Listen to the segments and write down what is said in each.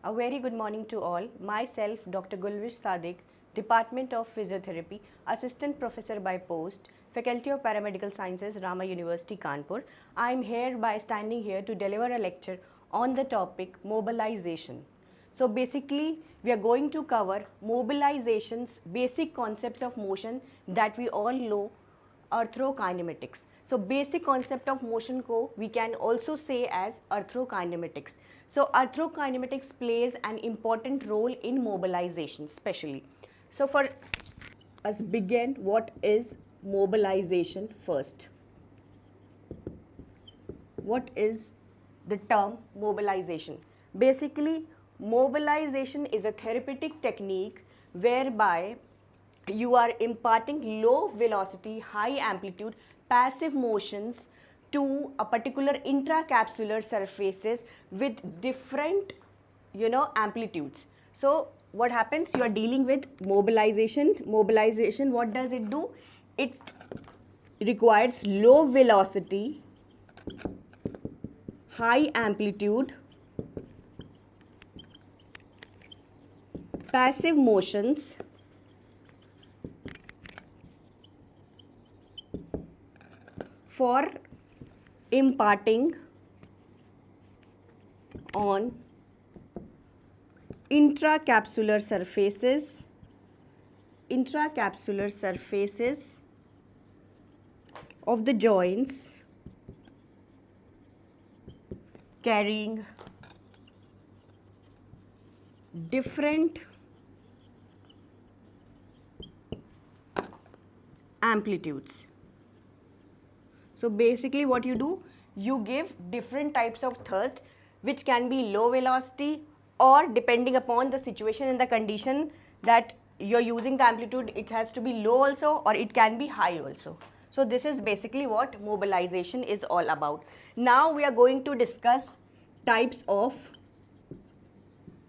A very good morning to all. Myself, Dr. Gulvish Sadiq, Department of Physiotherapy, Assistant Professor by Post, Faculty of Paramedical Sciences, Rama University, Kanpur. I am hereby standing here to deliver a lecture on the topic mobilization. So basically, we are going to cover mobilization's basic concepts of motion that we all know, arthrokinematics. So basic concept of motion को we can also say as arthrokinematics. So arthrokinematics plays an important role in mobilization especially. So for us begin, what is mobilization first? What is the term mobilization? Basically, mobilization is a therapeutic technique whereby you are imparting low velocity, high amplitude, passive motions to a particular intracapsular surfaces with different amplitudes. So what happens? You are dealing with mobilization. Mobilization, what does it do? It requires low velocity, high amplitude, passive motions for imparting on intracapsular surfaces of the joints carrying different amplitudes. So basically what you do, you give different types of thrust which can be low velocity or depending upon the situation and the condition that you're using the amplitude, it has to be low also or it can be high also. So this is basically what mobilization is all about. Now we are going to discuss types of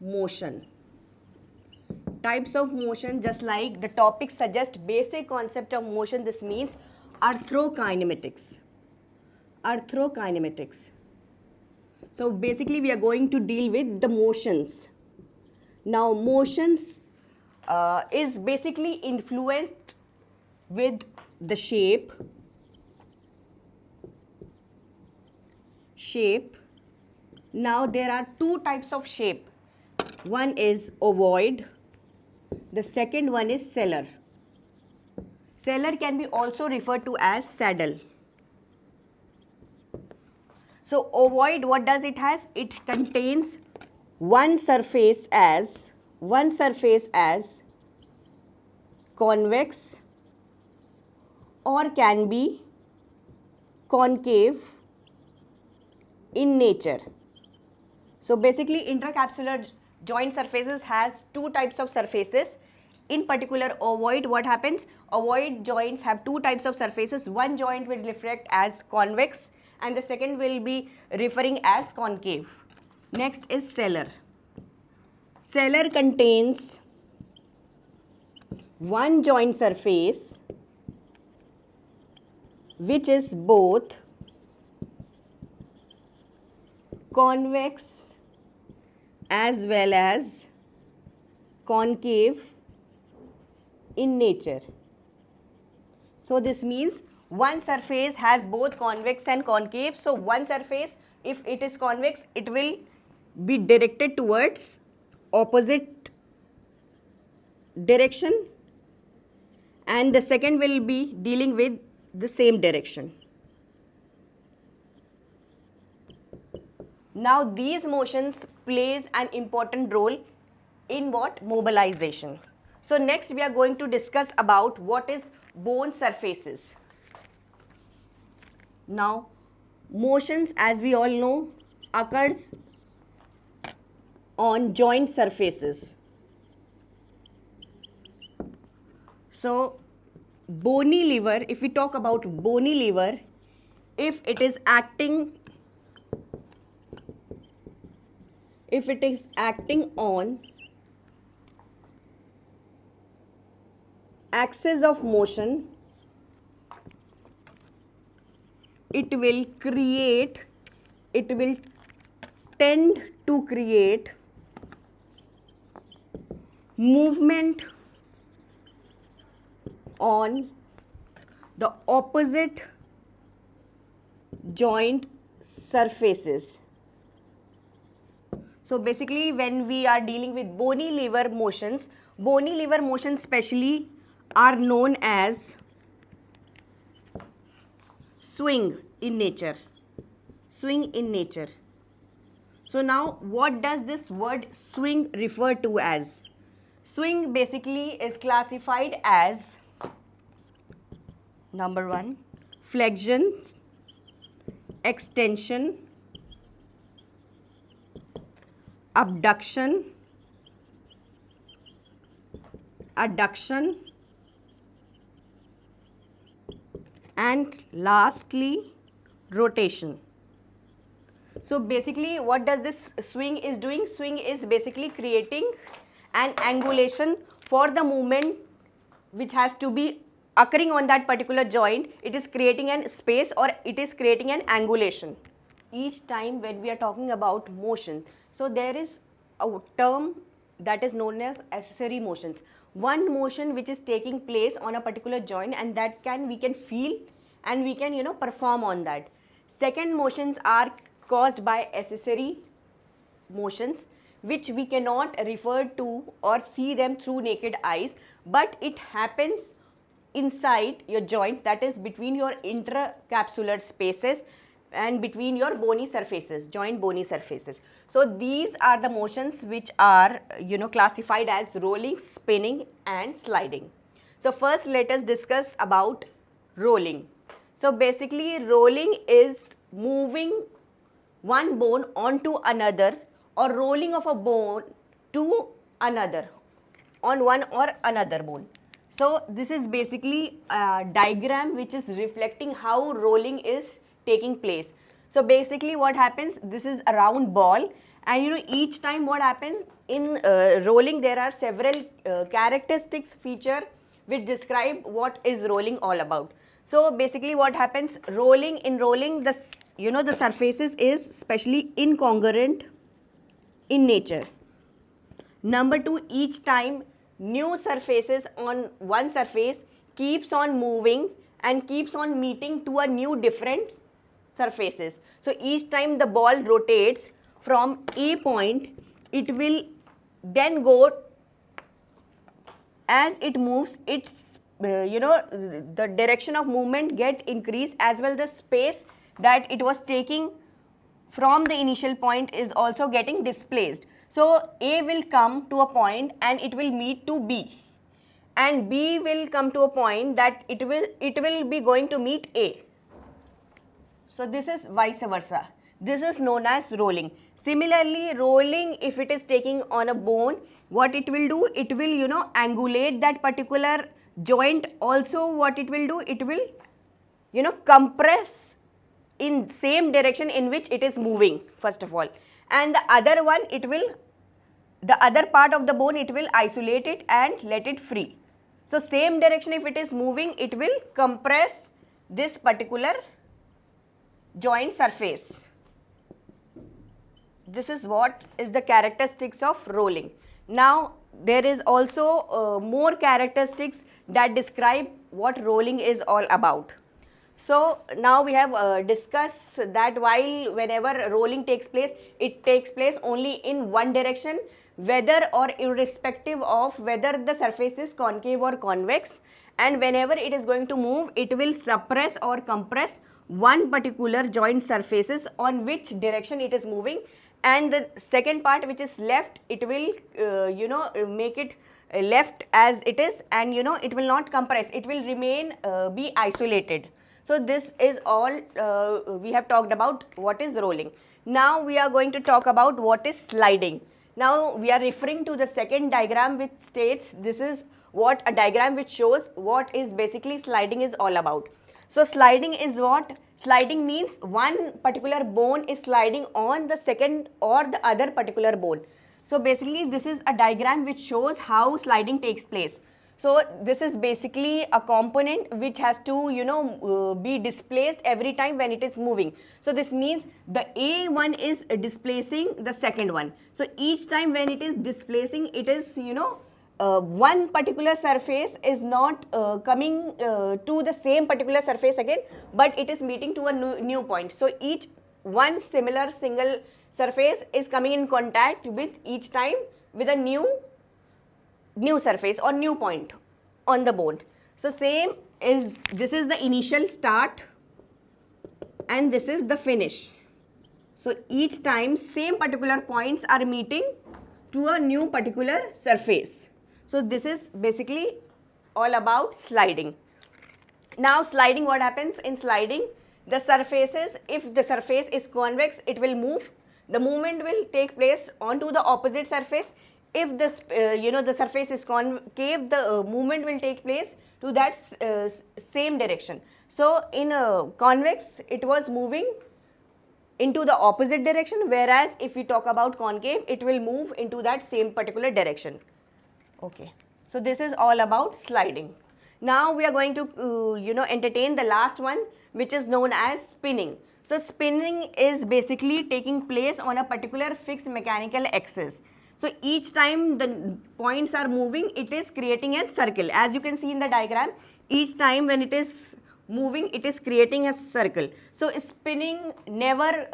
motion. Types of motion, just like the topic suggests, basic concept of motion, this means arthrokinematics. So basically we are going to deal with the motions. Now motions is basically influenced with the shape. Now there are two types of shape. One is ovoid. The second one is cellar. Cellar can be also referred to as saddle. So ovoid, what does it has? It contains one surface as convex or can be concave in nature. So basically intracapsular joint surfaces has two types of surfaces. In particular ovoid, what happens? Ovoid joints have two types of surfaces. One joint will reflect as convex and the second will be referring as concave. Next is cellar. Cellar contains one joint surface which is both convex as well as concave in nature. So this means one surface has both convex and concave. So one surface, if it is convex, it will be directed towards opposite direction and the second will be dealing with the same direction. Now these motions plays an important role in what? Mobilization. So next we are going to discuss about what is bone surfaces. Now motions, as we all know, occurs on joint surfaces. So bony liver, if we talk about bony liver, if it is acting on axis of motion, it will tend to create movement on the opposite joint surfaces. So basically when we are dealing with bony lever motions specially are known as swing in nature. So now what does this word swing refer to as? Swing basically is classified as number 1, flexion, extension, abduction, adduction, and lastly rotation. So basically what does this swing is doing? Swing is basically creating an angulation for the movement which has to be occurring on that particular joint. It is creating an space or it is creating an angulation. Each time when we are talking about motion, so there is a term that is known as accessory motions. One motion which is taking place on a particular joint and that we can feel and we can perform on that. Second motions are caused by accessory motions which we cannot refer to or see them through naked eyes, but it happens inside your joint, that is between your intercapsular spaces and between your bony surfaces, joint bony surfaces. So these are the motions which are classified as rolling, spinning and sliding. So first let us discuss about rolling. So basically rolling is moving one bone onto another or rolling of a bone to another on one or another bone. So this is basically a diagram which is reflecting how rolling is taking place. So basically what happens, this is a round ball and each time what happens in rolling there are several characteristics feature which describe what is rolling all about. So basically what happens, in rolling the surfaces is specially incongruent in nature. Number 2, each time new surfaces on one surface keeps on moving and keeps on meeting to a new different surfaces. So each time the ball rotates from a point, it will then go, as it moves, its the direction of movement get increased, as well the space that it was taking from the initial point is also getting displaced. So A will come to a point and it will meet to B, and B will come to a point that it will be going to meet A. So this is vice versa. This is known as rolling. Similarly, rolling, if it is taking on a bone, what it will do, it will angulate that particular joint. Also what it will do, it will compress in same direction in which it is moving first of all, and the other one, the other part of the bone, it will isolate it and let it free. So same direction if it is moving, it will compress this particular joint surface. This is what is the characteristics of rolling. Now there is also more characteristics that describe what rolling is all about. So now we have discussed that whenever rolling takes place, it takes place only in one direction, whether or irrespective of whether the surface is concave or convex, and whenever it is going to move, it will suppress or compress one particular joint surfaces on which direction it is moving, and the second part which is left, it will make it left as it is, and it will not compress, it will remain be isolated. So this is all we have talked about what is rolling. Now we are going to talk about what is sliding. Now we are referring to the second diagram which states, this is what a diagram which shows what is basically sliding is all about. So sliding is what? Sliding means one particular bone is sliding on the second or the other particular bone. So basically this is a diagram which shows how sliding takes place. So this is basically a component which has to be displaced every time when it is moving. So this means the A1 is displacing the second one. So each time when it is displacing, it is one particular surface is not coming to the same particular surface again, but it is meeting to a new point. So each one similar single surface is coming in contact with each time with a new surface or new point on the bone. So same is, this is the initial start and this is the finish. So each time same particular points are meeting to a new particular surface. So this is basically all about sliding. Now sliding, what happens in sliding? The surfaces, if the surface is convex, it will move. The movement will take place onto the opposite surface. If this, the surface is concave, the movement will take place to that same direction. So in convex, it was moving into the opposite direction, whereas if we talk about concave, it will move into that same particular direction. Okay, so this is all about sliding. Now we are going to entertain the last one, which is known as spinning. So spinning is basically taking place on a particular fixed mechanical axis. So each time the points are moving, it is creating a circle. As you can see in the diagram, each time when it is moving, it is creating a circle. So spinning never,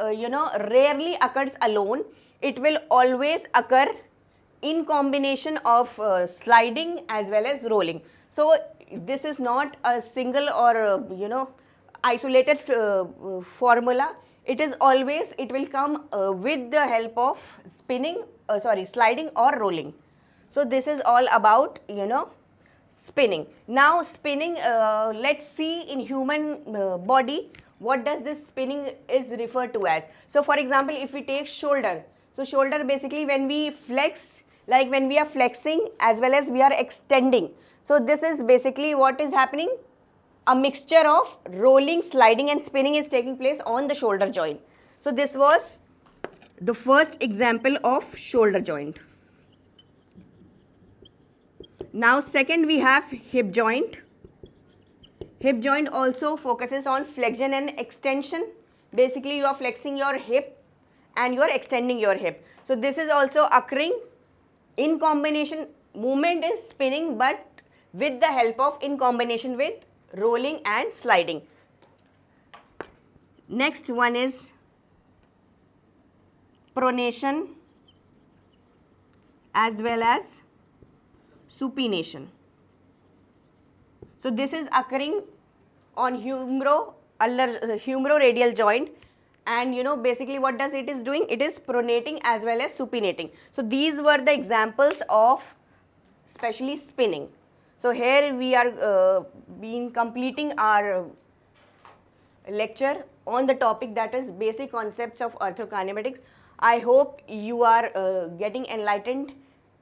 rarely occurs alone. It will always occur in combination of sliding as well as rolling. So this is not a single or isolated formula. It is always, it will come with the help of sliding or rolling. So this is all about spinning. Now spinning, let's see in human body what does this spinning is referred to as. So for example, if we take shoulder, so shoulder basically when we flex, like when we are flexing as well as we are extending. So this is basically what is happening. A mixture of rolling, sliding and spinning is taking place on the shoulder joint. So this was the first example of shoulder joint. Now second we have hip joint. Hip joint also focuses on flexion and extension. Basically you are flexing your hip and you are extending your hip. So this is also occurring in combination. Movement is spinning, but with the help of, in combination with rolling and sliding. Next one is pronation as well as supination. So this is occurring on humeroradial joint, and basically what does it is doing? It is pronating as well as supinating. So these were the examples of especially spinning. So here we are completing our lecture on the topic, that is basic concepts of orthokinematics. I hope you are getting enlightened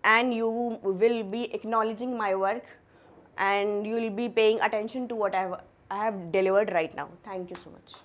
and you will be acknowledging my work and you will be paying attention to what I have delivered right now. Thank you so much.